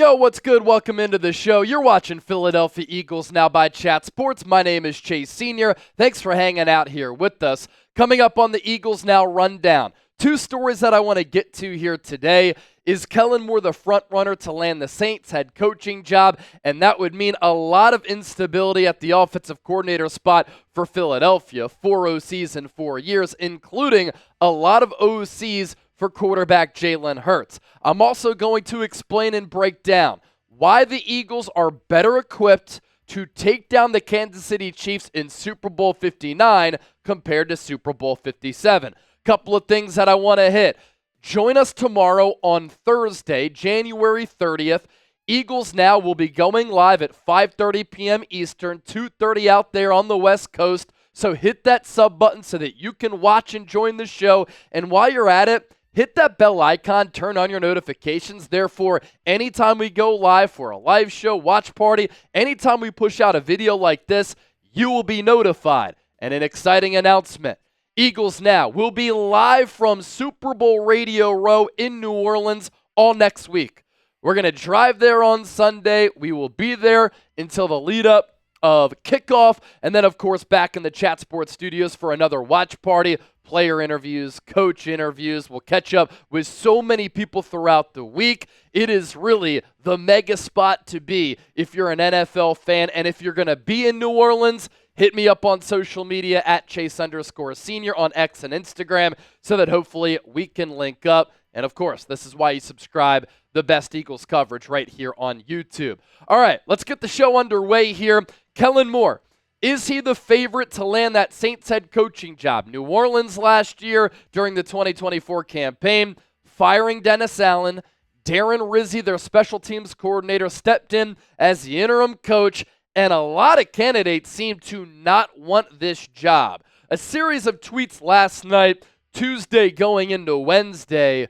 Yo, what's good? Welcome into the show. You're watching Philadelphia Eagles Now by Chat Sports. My name is Chase Sr. Thanks for hanging out here with us. Coming up on the Eagles Now Rundown, two stories that I want to get to here today. Is Kellen Moore the front runner to land the Saints head coaching job? And that would mean a lot of instability at the offensive coordinator spot for Philadelphia. 4 OCs in 4 years, including a lot of OCs for quarterback Jalen Hurts. I'm also going to explain and break down why the Eagles are better equipped to take down the Kansas City Chiefs in Super Bowl 59 compared to Super Bowl 57. Couple of things that I want to hit. Join us tomorrow on Thursday, January 30th. Eagles Now will be going live at 5:30 p.m. Eastern, 2:30 out there on the West Coast. So hit that sub button so that you can watch and join the show. And while you're at it, hit that bell icon, turn on your notifications. Therefore, anytime we go live for a live show, watch party, anytime we push out a video like this, you will be notified. And an exciting announcement. Eagles Now will be live from Super Bowl Radio Row in New Orleans all next week. We're going to drive there on Sunday. We will be there until the lead up of kickoff, and then, of course, back in the Chat Sports studios for another watch party, player interviews, coach interviews. We'll catch up with so many people throughout the week. It is really the mega spot to be if you're an NFL fan, and if you're going to be in New Orleans, hit me up on social media at Chase_Senior on X and Instagram so that hopefully we can link up. And, of course, this is why you subscribe the best Eagles coverage right here on YouTube. All right, let's get the show underway here. Kellen Moore, is he the favorite to land that Saints head coaching job? New Orleans last year during the 2024 campaign, firing Dennis Allen, Darren Rizzi, their special teams coordinator, stepped in as the interim coach, and a lot of candidates seem to not want this job. A series of tweets last night, Tuesday going into Wednesday,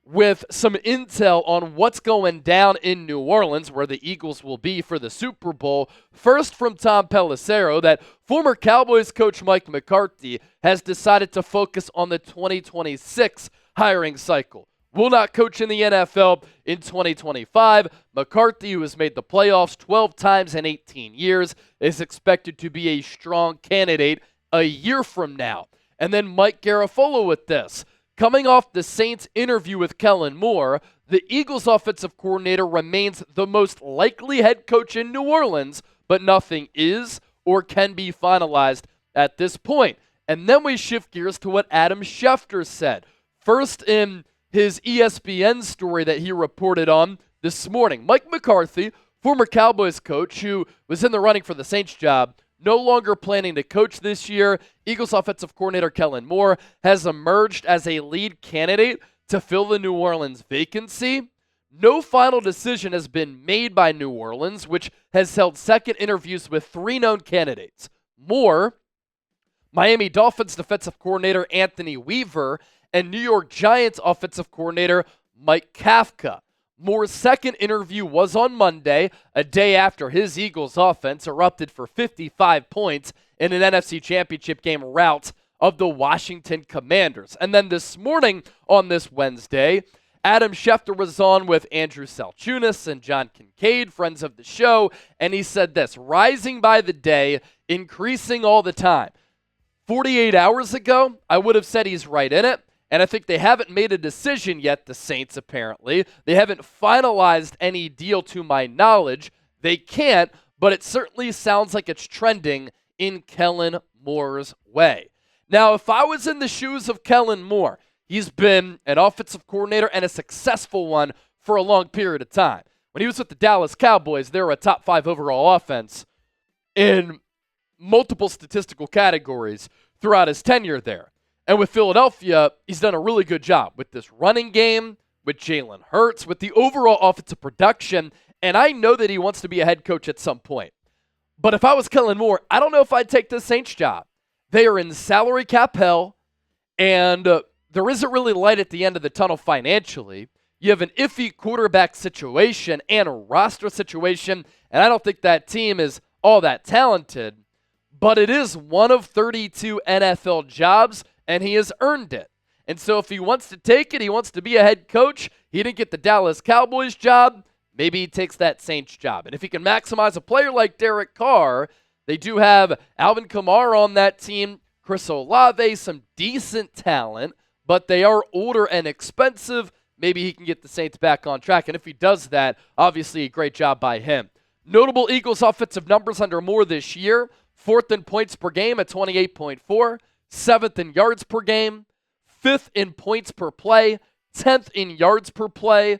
with some intel on what's going down in New Orleans, where the Eagles will be for the Super Bowl. First from Tom Pelissero, that former Cowboys coach Mike McCarthy has decided to focus on the 2026 hiring cycle. Will not coach in the NFL in 2025. McCarthy, who has made the playoffs 12 times in 18 years, is expected to be a strong candidate a year from now. And then Mike Garafolo with this. Coming off the Saints interview with Kellen Moore, the Eagles offensive coordinator remains the most likely head coach in New Orleans, but nothing is or can be finalized at this point. And then we shift gears to what Adam Schefter said. First in his ESPN story that he reported on this morning. Mike McCarthy, former Cowboys coach who was in the running for the Saints job, no longer planning to coach this year. Eagles offensive coordinator Kellen Moore has emerged as a lead candidate to fill the New Orleans vacancy. No final decision has been made by New Orleans, which has held second interviews with 3 known candidates. Moore, Miami Dolphins defensive coordinator Anthony Weaver, and New York Giants offensive coordinator Mike Kafka. Moore's second interview was on Monday, a day after his Eagles offense erupted for 55 points in an NFC Championship game rout of the Washington Commanders. And then this morning on this Wednesday, Adam Schefter was on with Andrew Salchunas and John Kincaid, friends of the show, and he said this: rising by the day, increasing all the time. 48 hours ago, I would have said he's right in it. And I think they haven't made a decision yet, the Saints apparently. They haven't finalized any deal to my knowledge. They can't, but it certainly sounds like it's trending in Kellen Moore's way. Now, if I was in the shoes of Kellen Moore, he's been an offensive coordinator and a successful one for a long period of time. When he was with the Dallas Cowboys, they were a top 5 overall offense in multiple statistical categories throughout his tenure there. And with Philadelphia, he's done a really good job with this running game, with Jalen Hurts, with the overall offensive production. And I know that he wants to be a head coach at some point. But if I was Kellen Moore, I don't know if I'd take the Saints job. They are in salary cap hell, and there isn't really light at the end of the tunnel financially. You have an iffy quarterback situation and a roster situation, and I don't think that team is all that talented. But it is one of 32 NFL jobs, and he has earned it. And so if he wants to take it, he wants to be a head coach. He didn't get the Dallas Cowboys job. maybe he takes that Saints job. And if he can maximize a player like Derek Carr, they do have Alvin Kamara on that team, Chris Olave, some decent talent, but they are older and expensive. Maybe he can get the Saints back on track. And if he does that, obviously a great job by him. Notable Eagles offensive numbers under Moore this year: 4th in points per game at 28.4, 7th in yards per game, 5th in points per play, 10th in yards per play,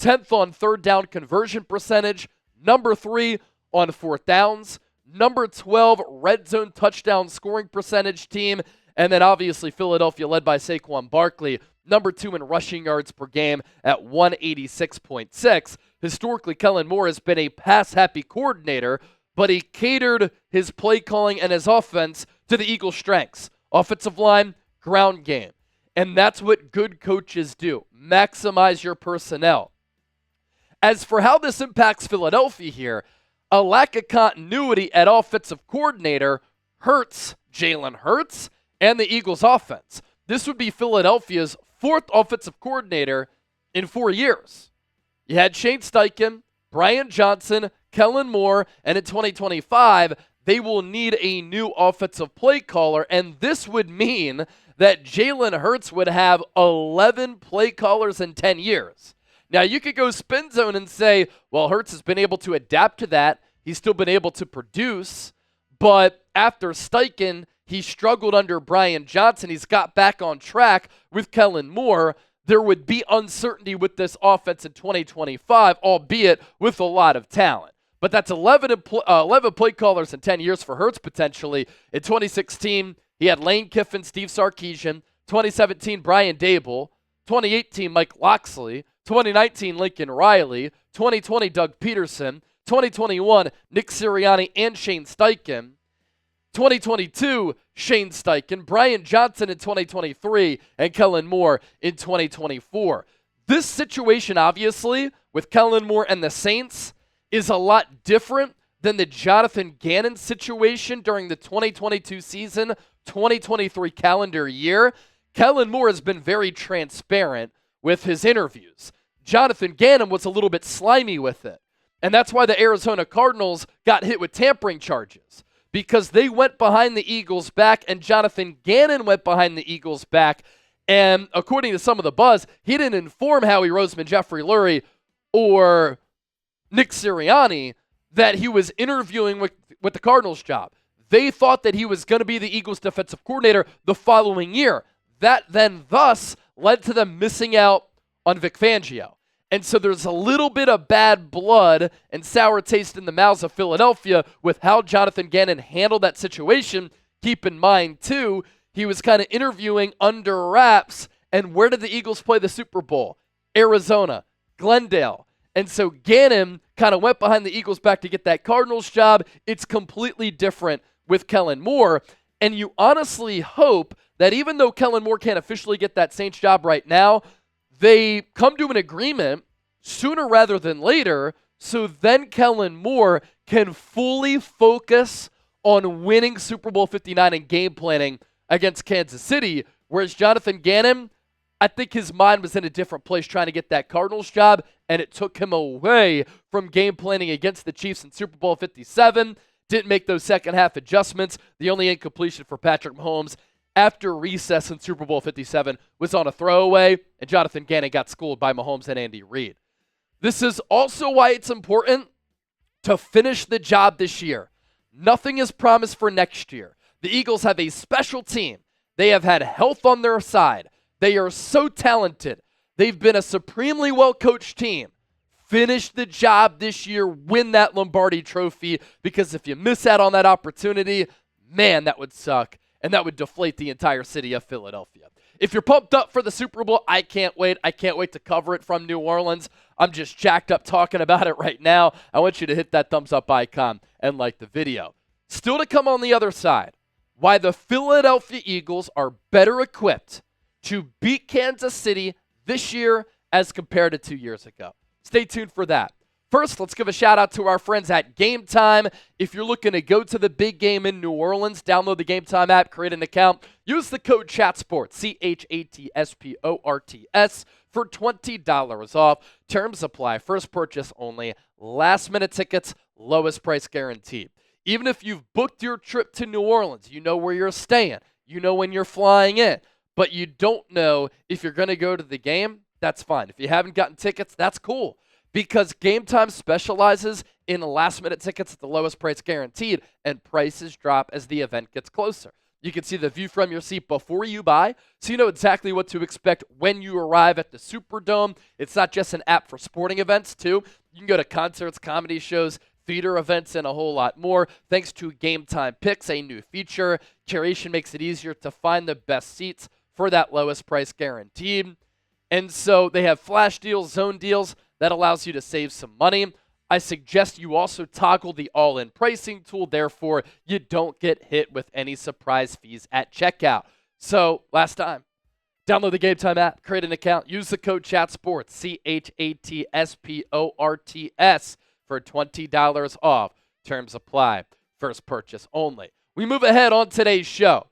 10th on third down conversion percentage, number 3 on fourth downs, number 12 red zone touchdown scoring percentage team, and then obviously Philadelphia led by Saquon Barkley, number 2 in rushing yards per game at 186.6. Historically, Kellen Moore has been a pass-happy coordinator, but he catered his play calling and his offense to the Eagles' strengths: offensive line, ground game. And that's what good coaches do: maximize your personnel. As for how this impacts Philadelphia here, a lack of continuity at offensive coordinator hurts Jalen Hurts and the Eagles' offense. This would be Philadelphia's 4th offensive coordinator in 4 years. You had Shane Steichen, Brian Johnson, Kellen Moore, and in 2025, they will need a new offensive play caller, and this would mean that Jaylen Herz would have 11 play callers in 10 years. Now, you could go spin zone and say, well, Hertz has been able to adapt to that. He's still been able to produce, but after Steichen, he struggled under Brian Johnson. He's got back on track with Kellen Moore. There would be uncertainty with this offense in 2025, albeit with a lot of talent. But that's 11 play callers in 10 years for Hertz potentially. In 2016, he had Lane Kiffin, Steve Sarkisian. 2017, Brian Dable. 2018, Mike Loxley. 2019, Lincoln Riley. 2020, Doug Peterson. 2021, Nick Sirianni and Shane Steichen. 2022, Shane Steichen, Brian Johnson in 2023, and Kellen Moore in 2024. This situation, obviously, with Kellen Moore and the Saints, is a lot different than the Jonathan Ganon situation during the 2022 season, 2023 calendar year. Kellen Moore has been very transparent with his interviews. Jonathan Ganon was a little bit slimy with it. And that's why the Arizona Cardinals got hit with tampering charges, because they went behind the Eagles' back, and Jonathan Ganon went behind the Eagles' back. And according to some of the buzz, he didn't inform Howie Roseman, Jeffrey Lurie, or Nick Sirianni that he was interviewing with the Cardinals job. They thought that he was going to be the Eagles' defensive coordinator the following year. That then thus led to them missing out on Vic Fangio. And so there's a little bit of bad blood and sour taste in the mouths of Philadelphia with how Jonathan Ganon handled that situation. Keep in mind, too, he was kind of interviewing under wraps. And where did the Eagles play the Super Bowl? Arizona, Glendale. And so Ganon kind of went behind the Eagles' back to get that Cardinals job. It's completely different with Kellen Moore. And you honestly hope that even though Kellen Moore can't officially get that Saints job right now, they come to an agreement sooner rather than later, so then Kellen Moore can fully focus on winning Super Bowl 59 and game planning against Kansas City, whereas Jonathan Ganon, I think his mind was in a different place trying to get that Cardinals job, and it took him away from game planning against the Chiefs in Super Bowl 57. Didn't make those second half adjustments. The only incompletion for Patrick Mahomes after recess in Super Bowl 57 was on a throwaway, and Jonathan Ganon got schooled by Mahomes and Andy Reid. This is also why it's important to finish the job this year. Nothing is promised for next year. The Eagles have a special team. They have had health on their side. They are so talented. They've been a supremely well-coached team. Finish the job this year, win that Lombardi trophy, because if you miss out on that opportunity, man, that would suck. And that would deflate the entire city of Philadelphia. If you're pumped up for the Super Bowl, I can't wait. I can't wait to cover it from New Orleans. I'm just jacked up talking about it right now. I want you to hit that thumbs up icon and like the video. Still to come on the other side, why the Philadelphia Eagles are better equipped to beat Kansas City this year as compared to 2 years ago. Stay tuned for that. First, let's give a shout out to our friends at Game Time. If you're looking to go to the big game in New Orleans, download the Game Time app, create an account, use the code CHATSPORTS, CHATSPORTS. for $20 off. Terms apply. First purchase only. Last minute tickets, lowest price guaranteed. Even if you've booked your trip to New Orleans, you know where you're staying, you know when you're flying in, but you don't know if you're going to go to the game, that's fine. If you haven't gotten tickets, that's cool, because Game Time specializes in last-minute tickets at the lowest price guaranteed, and prices drop as the event gets closer. You can see the view from your seat before you buy, so you know exactly what to expect when you arrive at the Superdome. It's not just an app for sporting events, too. You can go to concerts, comedy shows, theater events, and a whole lot more. Thanks to Game Time Picks, a new feature. Curation makes it easier to find the best seats for that lowest price guaranteed. And so they have flash deals, zone deals, that allows you to save some money. I suggest you also toggle the all-in pricing tool, therefore you don't get hit with any surprise fees at checkout. So, last time, download the Game Time app, create an account, use the code CHATSPORTS, CHATSPORTS, for $20 off. Terms apply. First purchase only. We move ahead on today's show.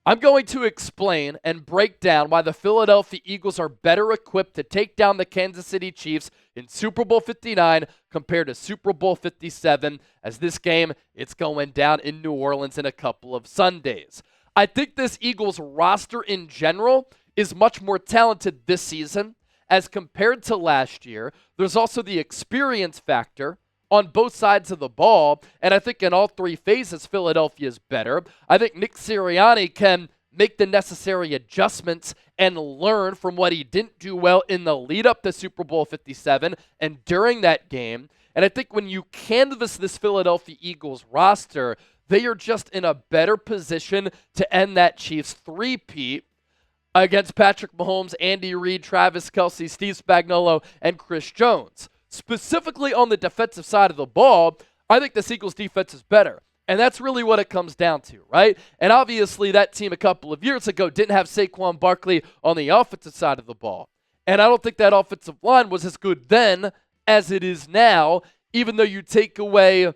I'm going to explain and break down why the Philadelphia Eagles are better equipped to take down the Kansas City Chiefs in Super Bowl 59 compared to Super Bowl 57, as this game, it's going down in New Orleans in a couple of Sundays. I think this Eagles roster in general is much more talented this season as compared to last year. There's also the experience factor on both sides of the ball, and I think in all three phases, Philadelphia is better. I think Nick Sirianni can make the necessary adjustments and learn from what he didn't do well in the lead-up to Super Bowl 57 and during that game. And I think when you canvass this Philadelphia Eagles roster, they are just in a better position to end that Chiefs three-peat against Patrick Mahomes, Andy Reid, Travis Kelce, Steve Spagnuolo, and Chris Jones. Specifically on the defensive side of the ball, I think the Eagles' defense is better. And that's really what it comes down to, right? And obviously that team a couple of years ago didn't have Saquon Barkley on the offensive side of the ball. And I don't think that offensive line was as good then as it is now, even though you take away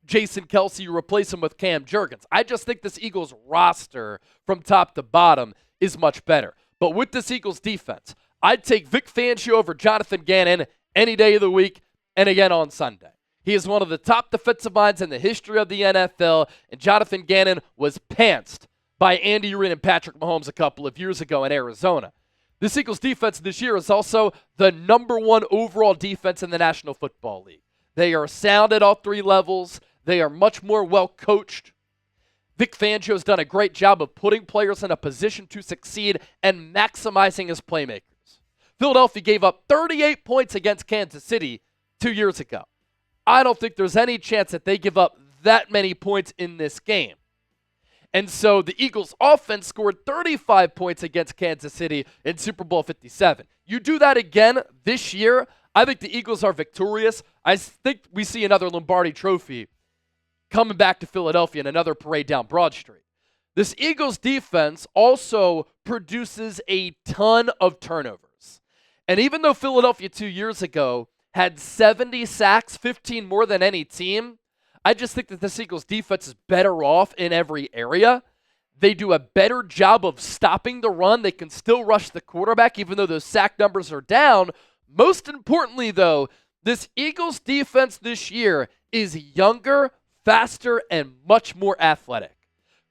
Jason Kelce, you replace him with Cam Jurgens. I just think this Eagles roster from top to bottom is much better. But with this Eagles defense, I'd take Vic Fangio over Jonathan Ganon any day of the week, and again on Sunday. He is one of the top defensive minds in the history of the NFL, and Jonathan Ganon was pantsed by Andy Reid and Patrick Mahomes a couple of years ago in Arizona. This Eagles defense this year is also the number one overall defense in the National Football League. They are sound at all three levels. They are much more well-coached. Vic Fangio has done a great job of putting players in a position to succeed and maximizing his playmakers. Philadelphia gave up 38 points against Kansas City 2 years ago. I don't think there's any chance that they give up that many points in this game. And so the Eagles' offense scored 35 points against Kansas City in Super Bowl 57. You do that again this year, I think the Eagles are victorious. I think we see another Lombardi trophy coming back to Philadelphia in another parade down Broad Street. This Eagles defense also produces a ton of turnovers. And even though Philadelphia 2 years ago had 70 sacks, 15 more than any team, I just think that this Eagles defense is better off in every area. They do a better job of stopping the run. They can still rush the quarterback, even though those sack numbers are down. Most importantly, though, this Eagles defense this year is younger, faster, and much more athletic.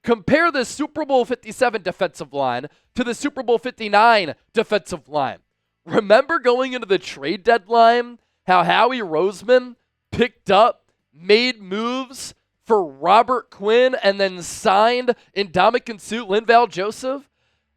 Compare the Super Bowl 57 defensive line to the Super Bowl 59 defensive line. Remember going into the trade deadline, how Howie Roseman picked up, made moves for Robert Quinn, and then signed Ndamukong Suh, Linval Joseph?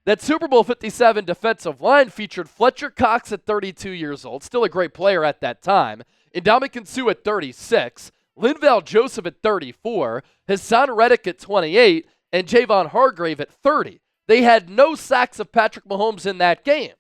That Super Bowl 57 defensive line featured Fletcher Cox at 32 years old, still a great player at that time, Ndamukong Suh at 36, Linval Joseph at 34, Hassan Reddick at 28, and Javon Hargrave at 30. They had no sacks of Patrick Mahomes in that game.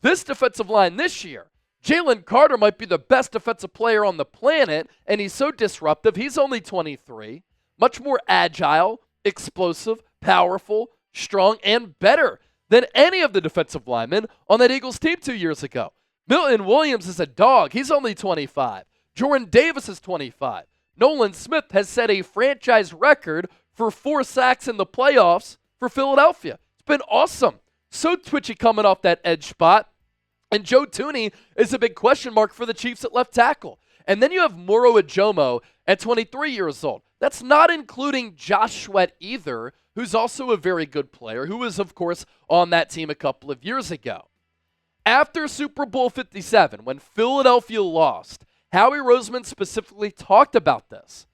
This defensive line this year, Jalen Carter might be the best defensive player on the planet, and he's so disruptive. He's only 23, much more agile, explosive, powerful, strong, and better than any of the defensive linemen on that Eagles team 2 years ago. Milton Williams is a dog. He's only 25. Jordan Davis is 25. Nolan Smith has set a franchise record for 4 sacks in the playoffs for Philadelphia. It's been awesome. So twitchy coming off that edge spot. And Joe Thuney is a big question mark for the Chiefs at left tackle. And then you have Moro Ajomo at 23 years old. That's not including Josh Sweat either, who's also a very good player, who was, of course, on that team a couple of years ago. After Super Bowl 57, when Philadelphia lost, Howie Roseman specifically talked about this.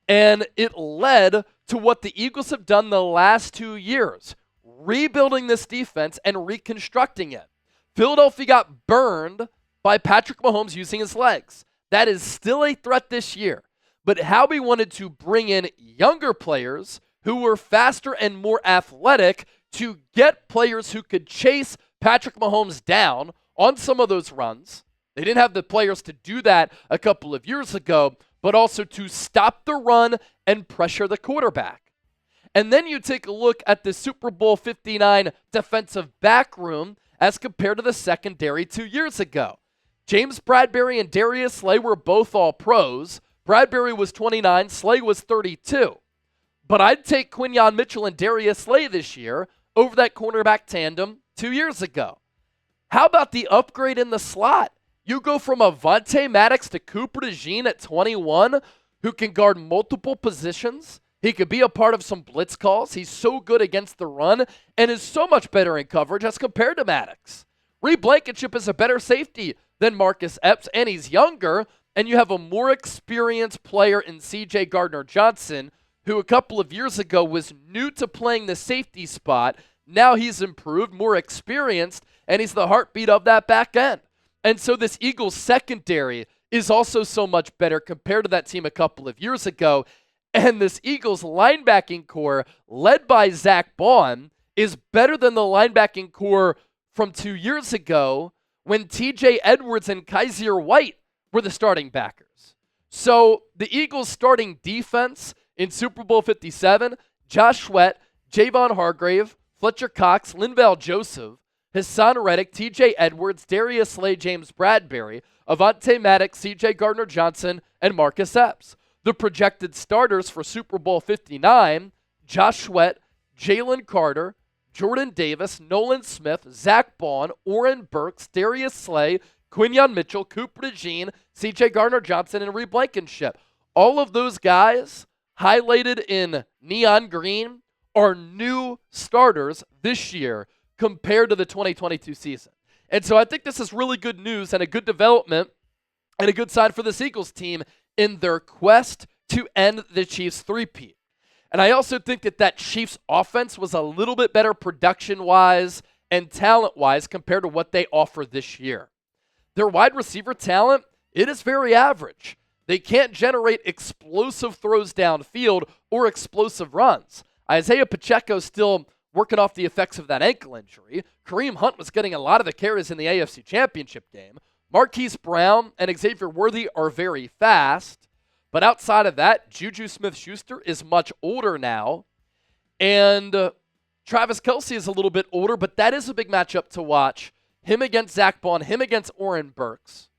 And it led to what the Eagles have done the last 2 years, rebuilding this defense and reconstructing it. Philadelphia got burned by Patrick Mahomes using his legs. That is still a threat this year. But Howie wanted to bring in younger players who were faster and more athletic to get players who could chase Patrick Mahomes down on some of those runs. They didn't have the players to do that a couple of years ago, but also to stop the run and pressure the quarterback. And then you take a look at the Super Bowl 59 defensive back room as compared to the secondary 2 years ago. James Bradberry and Darius Slay were both all pros. Bradberry was 29, Slay was 32. But I'd take Quinyon Mitchell and Darius Slay this year over that cornerback tandem 2 years ago. How about the upgrade in the slot? You go from Avonte Maddox to Cooper DeJean at 21, who can guard multiple positions. He could be a part of some blitz calls. He's so good against the run and is so much better in coverage as compared to Maddox. Reed Blankenship is a better safety than Marcus Epps, and he's younger, and you have a more experienced player in C.J. Gardner-Johnson, who a couple of years ago was new to playing the safety spot. Now he's improved, more experienced, and he's the heartbeat of that back end. And so this Eagles secondary is also so much better compared to that team a couple of years ago. And this Eagles linebacking core, led by Zack Baun, is better than the linebacking core from 2 years ago when TJ Edwards and Kaiser White were the starting backers. So the Eagles starting defense in Super Bowl 57, Josh Sweat, Javon Hargrave, Fletcher Cox, Linval Joseph, Hassan Reddick, TJ Edwards, Darius Slay, James Bradberry, Avonte Maddox, CJ Gardner-Johnson, and Marcus Epps. The projected starters for Super Bowl 59, Josh Sweat, Jalen Carter, Jordan Davis, Nolan Smith, Zack Baun, Oren Burks, Darius Slay, Quinyon Mitchell, Cooper DeJean, CJ Gardner-Johnson, and Reed Blankenship. All of those guys highlighted in neon green are new starters this year compared to the 2022 season. And so I think this is really good news and a good development and a good sign for this Eagles team in their quest to end the Chiefs' three-peat. And I also think that Chiefs offense was a little bit better production-wise and talent-wise compared to what they offer this year. Their wide receiver talent, it is very average. They can't generate explosive throws downfield or explosive runs. Isaiah Pacheco still working off the effects of that ankle injury. Kareem Hunt was getting a lot of the carries in the AFC Championship game. Marquise Brown and Xavier Worthy are very fast. But outside of that, Juju Smith-Schuster is much older now. And Travis Kelce is a little bit older, but that is a big matchup to watch. Him against Zack Baun, him against Oren Burks.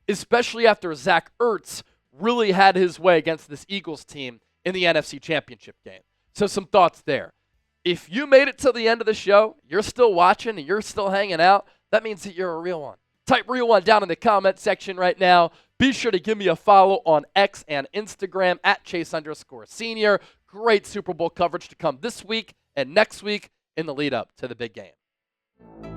Especially after Zach Ertz really had his way against this Eagles team in the NFC Championship game. So some thoughts there. If you made it to the end of the show, you're still watching and you're still hanging out, that means that you're a real one. Type real one down in the comment section right now. Be sure to give me a follow on X and Instagram at Chase_Senior. Great Super Bowl coverage to come this week and next week in the lead up to the big game.